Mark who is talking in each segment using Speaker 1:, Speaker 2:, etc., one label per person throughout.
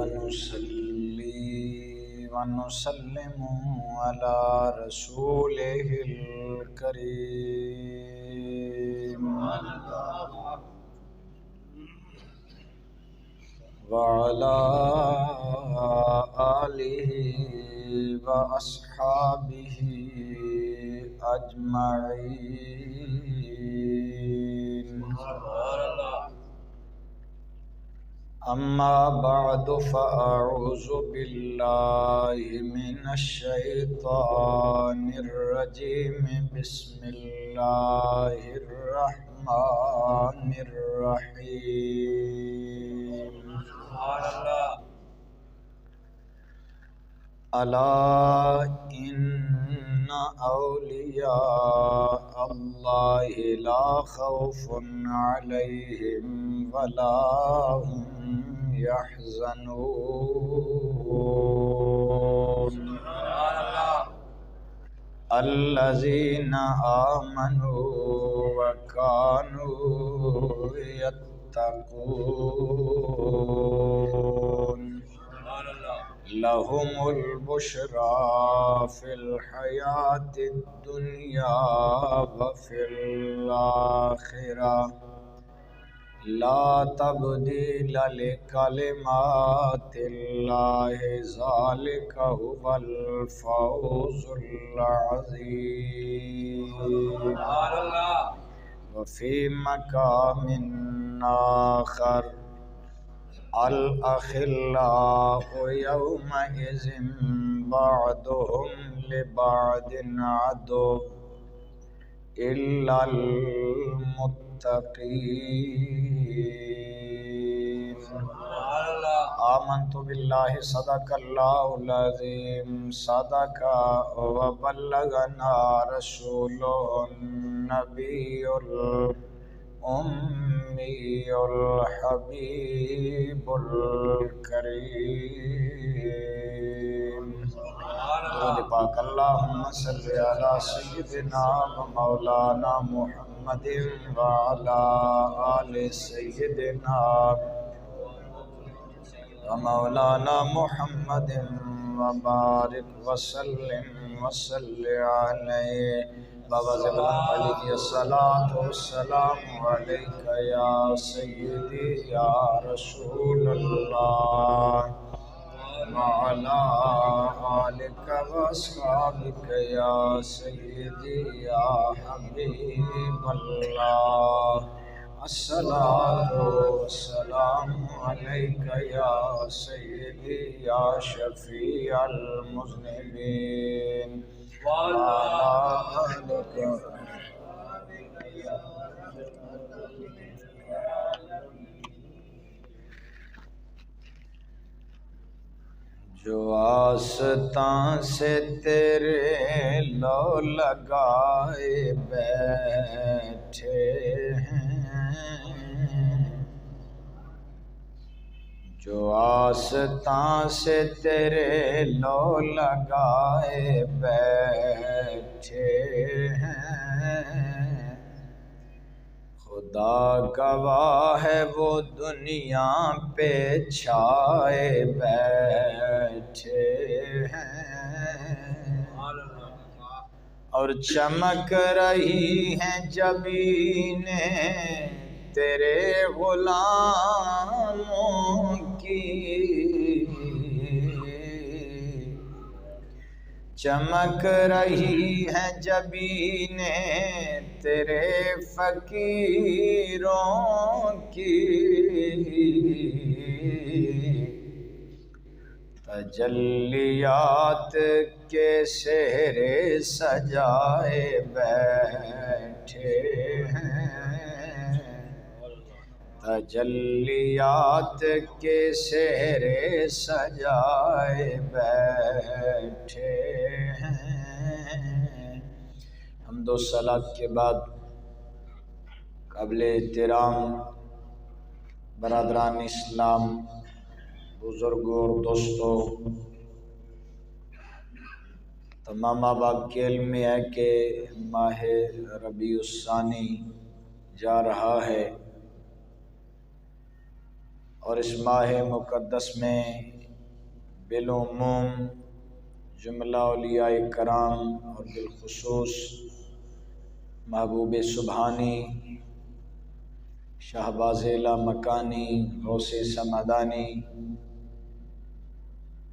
Speaker 1: ونصلي ونسلم على رسوله الكريم وعلى آله وأصحابه أجمعين. أما بعد فأعوذ بالله من الشيطان الرجيم. بسم الله الرحمن الرحيم. ألا إن أولياء الله لا خوف عليهم ولا هم يحزنون. الذين آمنوا وكانوا يتقون لهم البشرى في الحياة الدنيا وفي الآخرة لا تبديل لكلمات الله ذلك هو الفوز العظيم. وفي مقام آخر الأخلاء يومئذ بعضهم لبعض عدو إلا المتقين. آمنت بالله صدق الله العظيم صدق وبلغنا رسوله النبي الأمي الحبيب الكريم. درود پاک اللهم صل على سيدنا ومولانا محمد وعلى آل سيدنا ومولانا محمد وبارك وسلم وصل عليه. بابا زبلان علی کی الصلاة والسلام علیک یا سیدی یا رسول اللہ وعلا آلک واصحابک یا سیدی یا حبیب اللہ. الصلاة والسلام علیک یا سیدی یا شفیع المذنبین جو آستاں سے تیرے لو لگائے بیٹھے ہیں، جو آستاں سے تیرے لو لگائے بیٹھے ہیں، خدا گواہ ہے وہ دنیا پہ چھائے بیٹھے ہیں، اور چمک رہی ہیں جبینیں تیرے غلاموں کی، چمک رہی ہیں جبینیں تیرے فقیروں کی، تجلیات کے سہرے سجائے بیٹھے ہیں، تجلیات کے سہرے سجائے بیٹھے ہیں. حمد و صلات کے بعد قابل احترام برادران اسلام، بزرگوں اور دوستوں، تمام آباد کے علم میں ہے کہ ماہ ربیع الثانی جا رہا ہے اور اس ماہ مقدس میں بالعموم جملہ اولیاء کرام اور بالخصوص محبوب سبحانی، شہباز لامکانی، غوث سمدانی،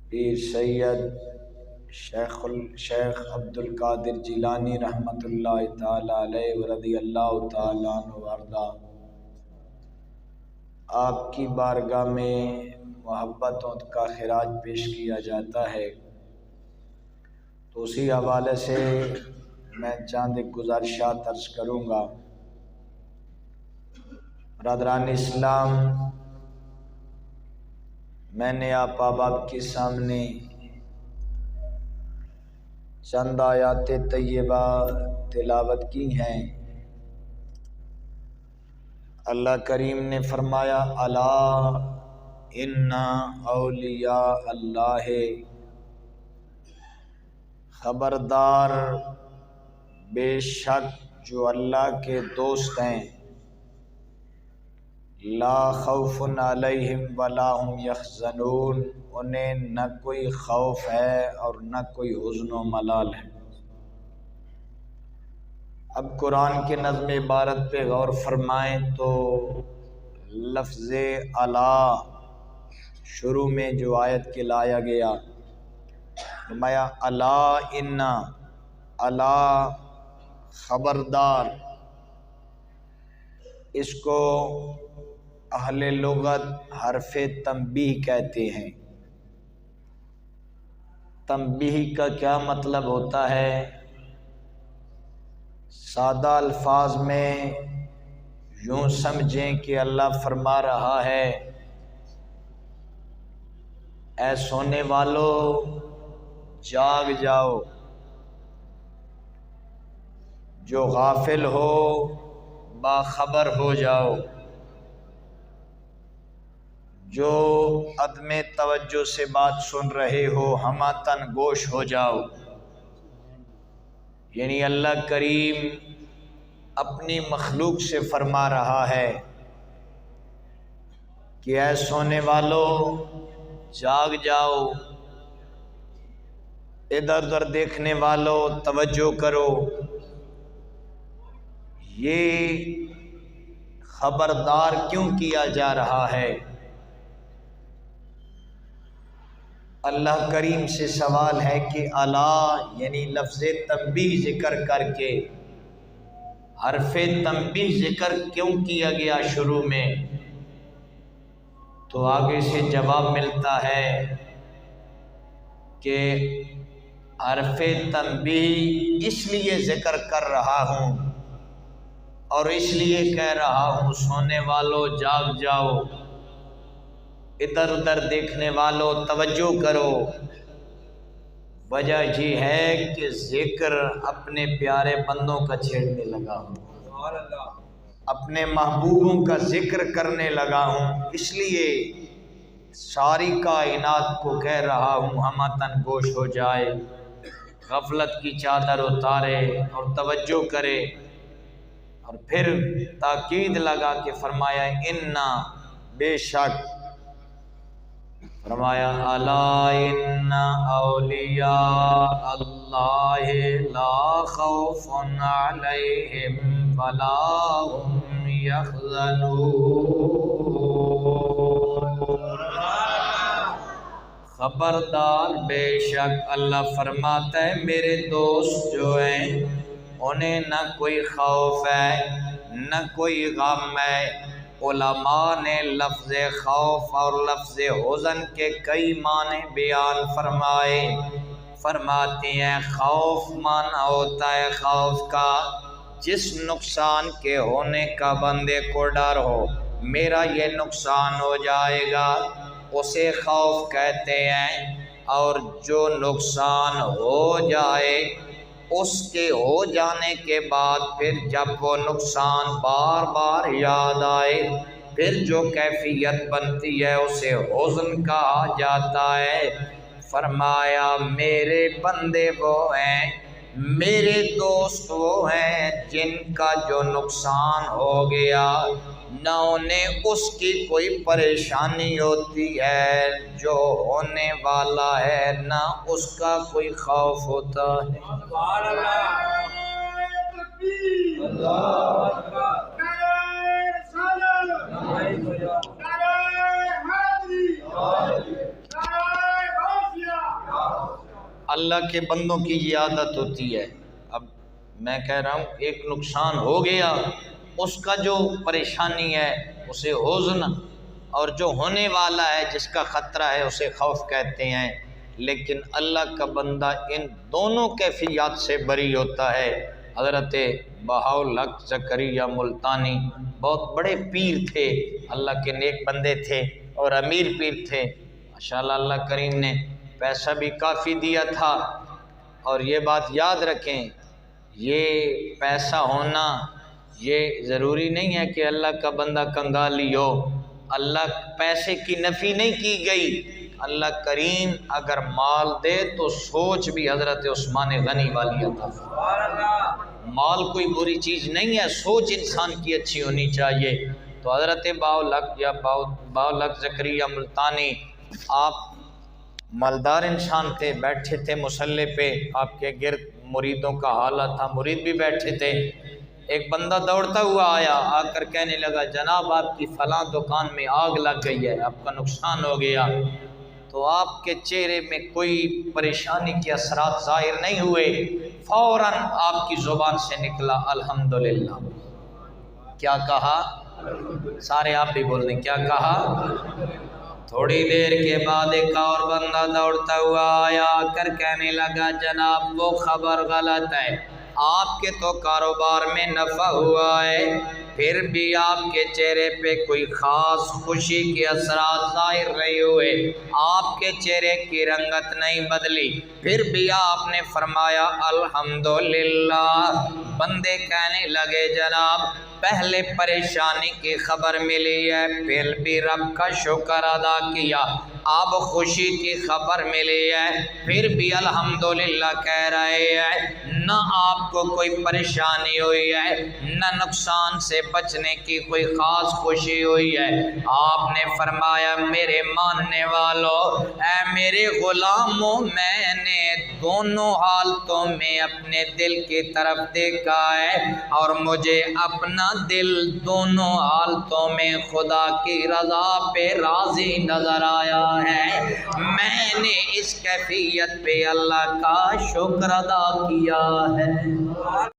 Speaker 1: پیر سید شیخ عبدالقادر جیلانی رحمۃ اللہ تعالی علیہ ورضی اللہ تعالی عنہ وارضہ، آپ کی بارگاہ میں محبتوں کا خراج پیش کیا جاتا ہے۔ تو اسی حوالے سے میں چند ایک گزارشات عرض کروں گا۔ برادران اسلام، میں نے آپ احباب کے سامنے چند آیات طیبہ تلاوت کی ہیں۔ اللہ کریم نے فرمایا الا ان اولیاء اللہ، خبردار بے شک جو اللہ کے دوست ہیں، لا خوف علیہم ولا هم یحزنون، انہیں نہ کوئی خوف ہے اور نہ کوئی حزن و ملال ہے۔ اب قرآن کے نظم عبارت پہ غور فرمائیں تو لفظ الا شروع میں جو آیت کے لایا گیا، فرمایا الا ان، الا خبردار، اس کو اہل لغت حرف تنبیہ کہتے ہیں۔ تنبیہ کا کیا مطلب ہوتا ہے؟ سادہ الفاظ میں یوں سمجھیں کہ اللہ فرما رہا ہے اے سونے والو جاگ جاؤ، جو غافل ہو باخبر ہو جاؤ، جو عدم توجہ سے بات سن رہے ہو ہماتن گوش ہو جاؤ۔ یعنی اللہ کریم اپنی مخلوق سے فرما رہا ہے کہ اے سونے والو جاگ جاؤ، ادھر ادھر دیکھنے والو توجہ کرو۔ یہ خبردار کیوں کیا جا رہا ہے؟ اللہ کریم سے سوال ہے کہ الا یعنی لفظ تنبیہ ذکر کر کے حرف تنبیہ ذکر کیوں کیا گیا شروع میں؟ تو آگے سے جواب ملتا ہے کہ حرف تنبیہ اس لیے ذکر کر رہا ہوں اور اس لیے کہہ رہا ہوں سونے والو جاگ جاؤ، ادھر ادھر دیکھنے والوں توجہ کرو۔ وجہ یہ ہے کہ ذکر اپنے پیارے بندوں کا چھیڑنے لگا ہوں، اپنے محبوبوں کا ذکر کرنے لگا ہوں، اس لیے ساری کائنات کو کہہ رہا ہوں ہماتن گوش ہو جائے، غفلت کی چادر اتارے اور توجہ کرے۔ اور پھر تاکید لگا کے فرمایا انا، بے شک، فرمایا الا ان اولیاء اللہ لا خوف علیہم ولا هم یحزنون۔ خبردار بے شک اللہ فرماتا ہے میرے دوست جو ہیں انہیں نہ کوئی خوف ہے نہ کوئی غم ہے۔ علماء نے لفظ خوف اور لفظ حزن کے کئی معنی بیان فرمائے۔ فرماتے ہیں خوف معنی ہوتا ہے خوف کا جس نقصان کے ہونے کا بندے کو ڈر ہو، میرا یہ نقصان ہو جائے گا، اسے خوف کہتے ہیں۔ اور جو نقصان ہو جائے اس کے ہو جانے کے بعد پھر جب وہ نقصان بار بار یاد آئے پھر جو کیفیت بنتی ہے اسے حزن کہا جاتا ہے۔ فرمایا میرے بندے وہ ہیں، میرے دوست وہ ہیں جن کا جو نقصان ہو گیا نہ انہیں اس کی کوئی پریشانی ہوتی ہے جو ہونے والا ہے، نہ اس کا کوئی خوف ہوتا ہے۔ اللہ کے بندوں کی یہ عادت ہوتی ہے۔ اب میں کہہ رہا ہوں ایک نقصان ہو گیا، اس کا جو پریشانی ہے اسے حزن، اور جو ہونے والا ہے جس کا خطرہ ہے اسے خوف کہتے ہیں۔ لیکن اللہ کا بندہ ان دونوں کیفیات سے بری ہوتا ہے۔ حضرت بہاءالحق زکریا ملتانی بہت بڑے پیر تھے، اللہ کے نیک بندے تھے اور امیر پیر تھے ماشاءاللہ۔ اللہ کریم نے پیسہ بھی کافی دیا تھا، اور یہ بات یاد رکھیں، یہ پیسہ ہونا یہ ضروری نہیں ہے کہ اللہ کا بندہ کنگالی ہو۔ اللہ پیسے کی نفی نہیں کی گئی، اللہ کریم اگر مال دے تو سوچ بھی حضرت عثمان غنی والی عطا فرمائے۔ مال کوئی بری چیز نہیں ہے، سوچ انسان کی اچھی ہونی چاہیے۔ تو حضرت بہاءالحق زکریا ملتانی آپ مالدار انسان تھے، بیٹھے تھے مصلی پہ، آپ کے گرد مریدوں کا حالہ تھا، مرید بھی بیٹھے تھے۔ ایک بندہ دوڑتا ہوا آیا، آ کر کہنے لگا جناب آپ کی فلاں دکان میں آگ لگ گئی ہے، آپ کا نقصان ہو گیا۔ تو آپ کے چہرے میں کوئی پریشانی کے اثرات ظاہر نہیں ہوئے، فوراً آپ کی زبان سے نکلا الحمدللہ۔ کیا کہا؟ سارے آپ بھی بول دیں، کیا کہا؟ تھوڑی دیر کے بعد ایک اور بندہ دوڑتا ہوا آیا، آ کر کہنے لگا جناب وہ خبر غلط ہے، آپ کے تو کاروبار میں نفع ہوا ہے، پھر بھی آپ کے چہرے پہ کوئی خاص خوشی کے اثرات ظاہر نہیں ہوئے، آپ کے چہرے کی رنگت نہیں بدلی، پھر بھی آپ نے فرمایا الحمدللہ۔ بندے کہنے لگے جناب پہلے پریشانی کی خبر ملی ہے، پھر بھی رب کا شکر ادا کیا، اب خوشی کی خبر ملی ہے، پھر بھی الحمدللہ کہہ رہے ہیں، نہ آپ کو کوئی پریشانی ہوئی ہے، نہ نقصان سے بچنے کی کوئی خاص خوشی ہوئی ہے۔ آپ نے فرمایا میرے ماننے والوں، اے میرے غلاموں، میں نے دونوں حالتوں میں اپنے دل کی طرف دیکھا ہے، اور مجھے اپنا دل دونوں حالتوں میں خدا کی رضا پہ راضی نظر آیا ہے۔ میں نے اس کیفیت پہ اللہ کا شکر ادا کیا ہے۔